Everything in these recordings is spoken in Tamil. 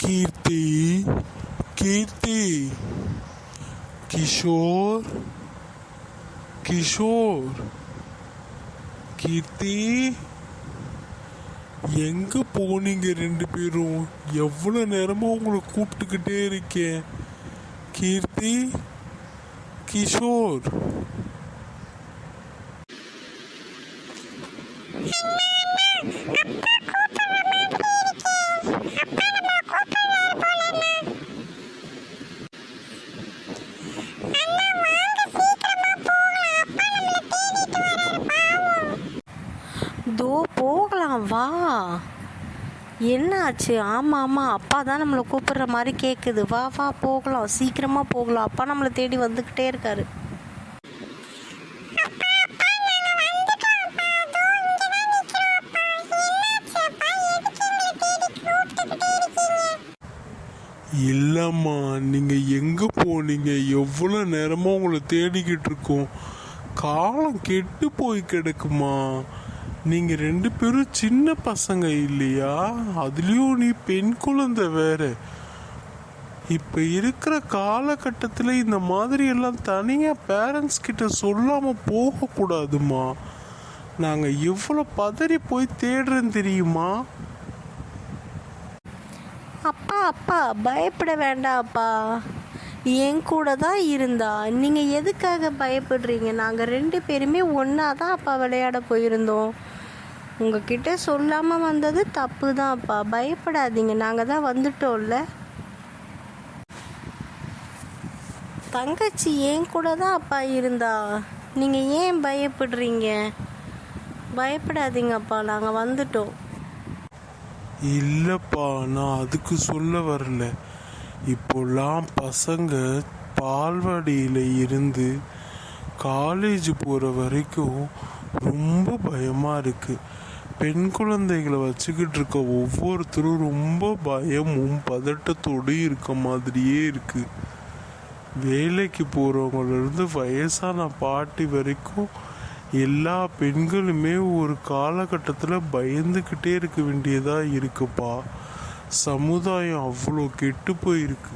கீர்த்தி, கீர்த்தி, கிஷோர், கிஷோர், கீர்த்தி, எங்க போனீங்க ரெண்டு பேரும்? எவ்வளவு நேரமா உங்களை கூப்பிட்டுக்கிட்டே இருக்கேன். கீர்த்தி, கிஷோர். தோ போகலாம் வா. என்னாச்சு? ஆமாம் அப்பா தான் நம்மளை கூப்பிடுற மாதிரி கேட்குது. வா வா போகலாம், சீக்கிரமாக போகலாம். அப்பா நம்மளை தேடி வந்துக்கிட்டே இருக்காரு. இல்லம்மா, நீங்க எங்க போனீங்க? எவ்வளவு நேரமா உங்களை தேடிக்கிட்டு இருக்கோம். காலம் கெட்டு போய் கிடக்குமா? நீங்க ரெண்டு பேரும் சின்ன பசங்க இல்லையா? அதுலயும் நீ பெண் குழந்தை வேற. இப்ப இருக்கிற காலகட்டத்தில் இந்த மாதிரி எல்லாம் தனியா பேரண்ட்ஸ் கிட்ட சொல்லாம போக கூடாதுமா. நாங்க எவ்வளவு பதறி போய் தேடுறேன்னு தெரியுமா? அப்பா அப்பா பயப்பட வேண்டாம் அப்பா, என் கூட தான் இருந்தா. நீங்கள் எதுக்காக பயப்படுறீங்க? நாங்கள் ரெண்டு பேருமே ஒன்றா தான் அப்பா விளையாட போயிருந்தோம். உங்ககிட்ட சொல்லாமல் வந்தது தப்பு தான் அப்பா. பயப்படாதீங்க, நாங்கள் தான் வந்துட்டோம்ல. தங்கச்சி என் கூட தான் அப்பா இருந்தா. நீங்கள் ஏன் பயப்படுறீங்க? பயப்படாதீங்க அப்பா, நாங்கள் வந்துட்டோம். இல்லப்பா, நான் அதுக்கு சொல்ல வரல. இப்போல்லாம் பசங்க பால்வாடியில் இருந்து காலேஜ் போகிற வரைக்கும் ரொம்ப பயமாக இருக்கு. பெண் குழந்தைகளை வச்சுக்கிட்டு இருக்க ஒவ்வொருத்தரும் ரொம்ப பயமும் பதட்டத்தோடு இருக்க மாதிரியே இருக்கு. வேலைக்கு போகிறவங்களிருந்து வயசான பாட்டி வரைக்கும் எல்லா பெண்களுமே ஒரு காலகட்டத்தில் பயந்துக்கிட்டே இருக்க வேண்டியதாக இருக்குப்பா. சமுதாயம் அவ்வளோ கெட்டு போயிருக்கு.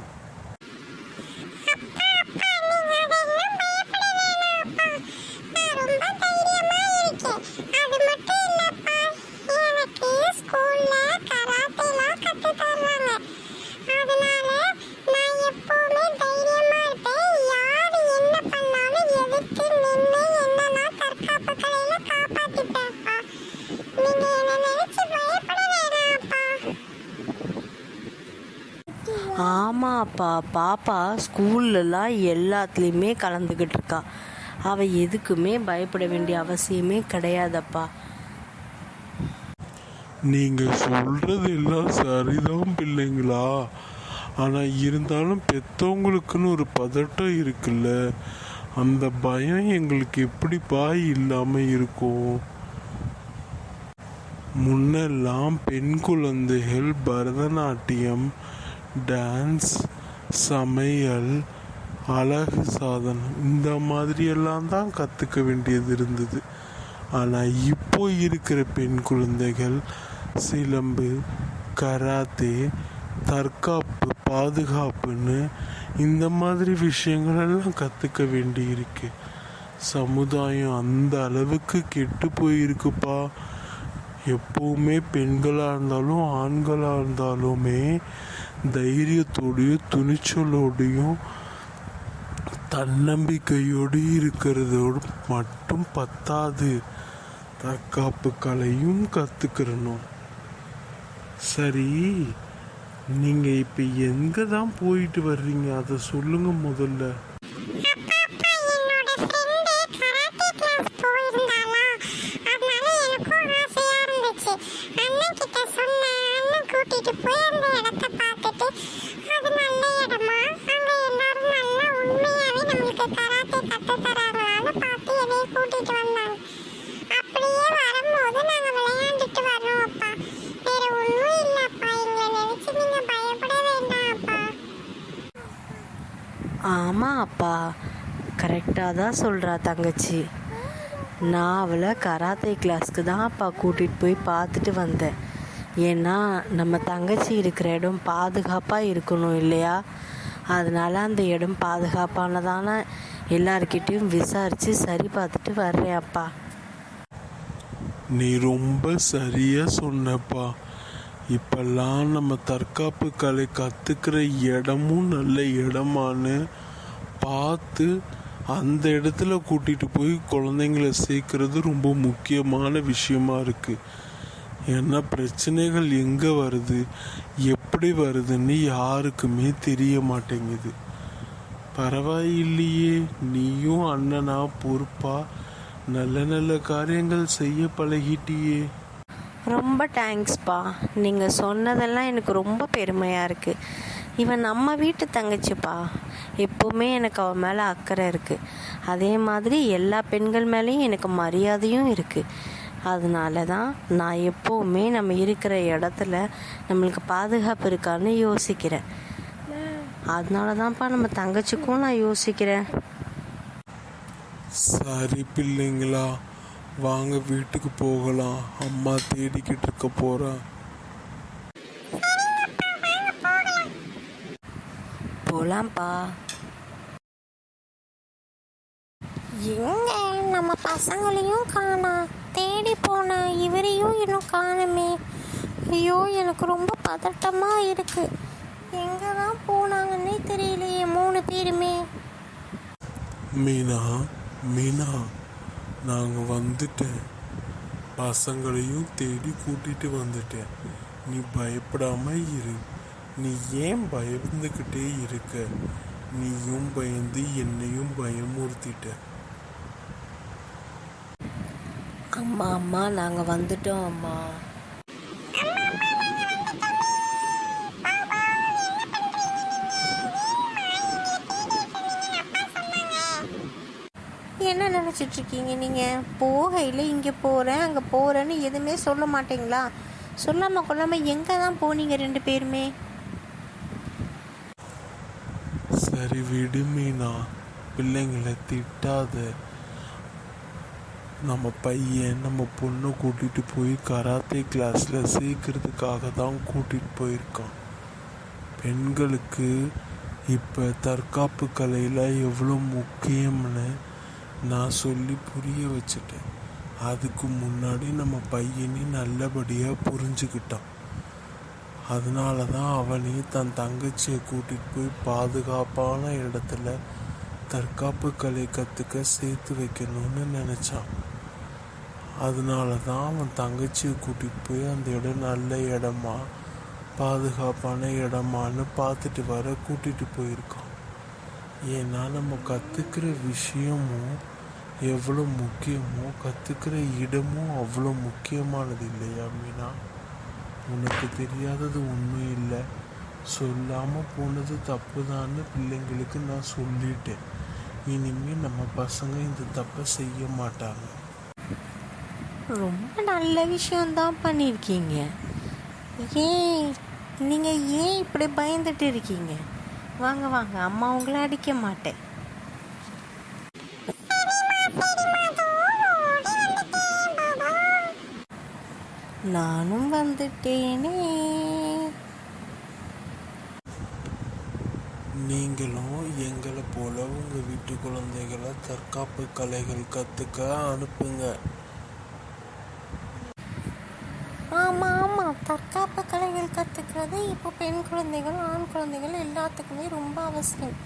ஆமாப்பா, பாப்பா ஸ்கூல்லலாம் எல்லாத்துலேயுமே கலந்துக்கிட்டு இருக்கா. அவள் எதுக்குமே பயப்பட வேண்டிய அவசியமே கிடையாதப்பா. நீங்க சொல்றது எல்லாம் சரிதான் பிள்ளைங்களா. ஆனா இருந்தாலும் பெத்தவங்களுக்குன்னு ஒரு பதட்டம் இருக்குல்ல. அந்த பயம் எங்களுக்கு எப்படிப்பா இல்லாம இருக்கும்? முன்னெல்லாம் பெண் குழந்தைகள் பரதநாட்டியம், டான்ஸ், சமையல், அழகு சாதனம் இந்த மாதிரியெல்லாம் தான் கற்றுக்க வேண்டியது இருந்தது. ஆனால் இப்போ இருக்கிற பெண் குழந்தைகள் சிலம்பு, கராத்தே, தற்காப்பு, பாதுகாப்புன்னு இந்த மாதிரி விஷயங்கள் எல்லாம் கற்றுக்க வேண்டி இருக்கு. சமுதாயம் அந்த அளவுக்கு கெட்டு போயிருக்குப்பா. எப்பவுமே பெண்களாக இருந்தாலும் ஆண்களாக இருந்தாலுமே தைரியத்தோடையும் துணிச்சலோடையும் தன்னம்பிக்கையோடு இருக்கிறதோடு மட்டும் பத்தாது, தற்காப்பு கலையும் கற்றுக்கிறணும். சரி, நீங்கள் இப்போ எங்கே தான் போயிட்டு வர்றீங்க? அதை சொல்லுங்க முதல்ல. ஆமாம் அப்பா, கரெக்டாக தான் சொல்கிறா தங்கச்சி. நான் அவளை கராத்தே கிளாஸ்க்கு தான் அப்பா கூட்டிகிட்டு போய் பார்த்துட்டு வந்தேன். ஏன்னா நம்ம தங்கச்சி இருக்கிற இடம் பாதுகாப்பாக இருக்கணும் இல்லையா? அதனால் அந்த இடம் பாதுகாப்பானதான எல்லார்கிட்டையும் விசாரித்து சரி பார்த்துட்டு வர்றேன் அப்பா. நீ ரொம்ப சரியா சொன்னப்பா. இப்பெல்லாம் நம்ம தற்காப்பு கலை கற்றுக்கிற இடமும் நல்ல இடமான்னு பார்த்து அந்த இடத்துல கூட்டிகிட்டு போய் குழந்தைங்கள சேர்க்கறது ரொம்ப முக்கியமான விஷயமா இருக்குது. ஏன்னா பிரச்சனைகள் எங்கே வருது, எப்படி வருதுன்னு யாருக்குமே தெரிய மாட்டேங்குது. பரவாயில்லையே, நீயும் அண்ணனா பொறுப்பா நல்ல நல்ல காரியங்கள் செய்ய பழகிட்டியே. ரொம்ப தேங்க்ஸ்ப்பா. நீங்கள் சொன்னதெல்லாம் எனக்கு ரொம்ப பெருமையாக இருக்குது. இவன் நம்ம வீட்டு தங்கச்சிப்பா. எப்போவுமே எனக்கு அவன் மேலே அக்கறை இருக்குது. அதே மாதிரி எல்லா பெண்கள் மேலேயும் எனக்கு மரியாதையும் இருக்குது. அதனால தான் நான் எப்போவுமே நம்ம இருக்கிற இடத்துல நம்மளுக்கு பாதுகாப்பு இருக்கான்னு யோசிக்கிறேன். அதனால தான்ப்பா நம்ம தங்கச்சிக்கும் நான் யோசிக்கிறேன். சரி பிள்ளைங்களா, வாங்க வீட்டுக்கு போகலாம். அம்மா தேடிக்கிட்டு இருக்க போறா. போகலாம்ப்பா. எங்க நம்ம பசங்களையும் காணா, தேடி போன இவரையும் இன்னும் காணுமே. ஐயோ, எனக்கு ரொம்ப பதட்டமா இருக்கு. எங்க தான் போனாங்கன்னே தெரியலையே 3 பேருமே. மீனா, மீனா, நாங்கள் வந்துட்டேன். பசங்களையும் தேடி கூட்டிட்டு வந்துட்டேன். நீ பயப்படாம இரு. நீ ஏன் பயந்துக்கிட்டே இருக்க? நீயும் பயந்து என்னையும் பயமுறுத்திட்ட. அம்மா அம்மா நாங்கள் வந்துட்டோம் அம்மா. என்ன நினச்சிட்டு இருக்கீங்க நீங்கள்? போகையில் இங்கே போகிறேன் அங்கே போகிறேன்னு எதுவுமே சொல்ல மாட்டீங்களா? சொல்லாமல் கொள்ளாமல் எங்கே தான் போனீங்க 2 பேருமே? சரி விடு மீனா, பிள்ளைங்களை திட்டாத. நம்ம பையன் நம்ம பொண்ணை கூட்டிட்டு போய் கராத்தே கிளாஸ்ல சேர்க்கறதுக்காக தான் கூட்டிட்டு போயிருக்கான். பெண்களுக்கு இப்போ தற்காப்பு கலையில் எவ்வளோ முக்கியம்னு நான் சொல்லி புரிய வச்சுட்டேன். அதுக்கு முன்னாடி நம்ம பையனே நல்லபடியாக புரிஞ்சுக்கிட்டான். அதனால தான் அவனே தன் தங்கச்சியை கூட்டிகிட்டு போய் பாதுகாப்பான இடத்துல தற்காப்பு கலை கற்றுக்க சேர்த்து வைக்கணும்னு நினச்சான். அதனால தான் அவன் தங்கச்சியை கூட்டிகிட்டு போய் அந்த இடம் நல்ல இடமா பாதுகாப்பான இடமான்னு பார்த்துட்டு வர கூட்டிகிட்டு போயிருக்கான். ஏன்னா நம்ம கற்றுக்கிற விஷயமும் எவ்வளோ முக்கியமோ கற்றுக்கிற இடமும் அவ்வளோ முக்கியமானது இல்லையா மீனா? உனக்கு தெரியாதது ஒன்றும் இல்லை. சொல்லாமல் போனது தப்பு தான்னு பிள்ளைங்களுக்கு நான் சொல்லிட்டேன். இனிமேல் நம்ம பசங்க இந்த தப்பை செய்ய மாட்டாங்க. ரொம்ப நல்ல விஷயம்தான் பண்ணியிருக்கீங்க. நீங்கள் ஏன் இப்படி பயந்துட்டு இருக்கீங்க? வாங்க வாங்க, அம்மா உங்களை அடிக்க மாட்டேன். நானும் வந்துட்டேனே. நீங்களும் எங்களை போல உங்கள் வீட்டு குழந்தைகளை தற்காப்பு கலைகள் கற்றுக்க அனுப்புங்க. ஆமாம், தற்காப்பு கலைகள் கற்றுக்கிறது இப்போ பெண் குழந்தைகள் ஆண் குழந்தைகள் எல்லாத்துக்குமே ரொம்ப அவசியம்.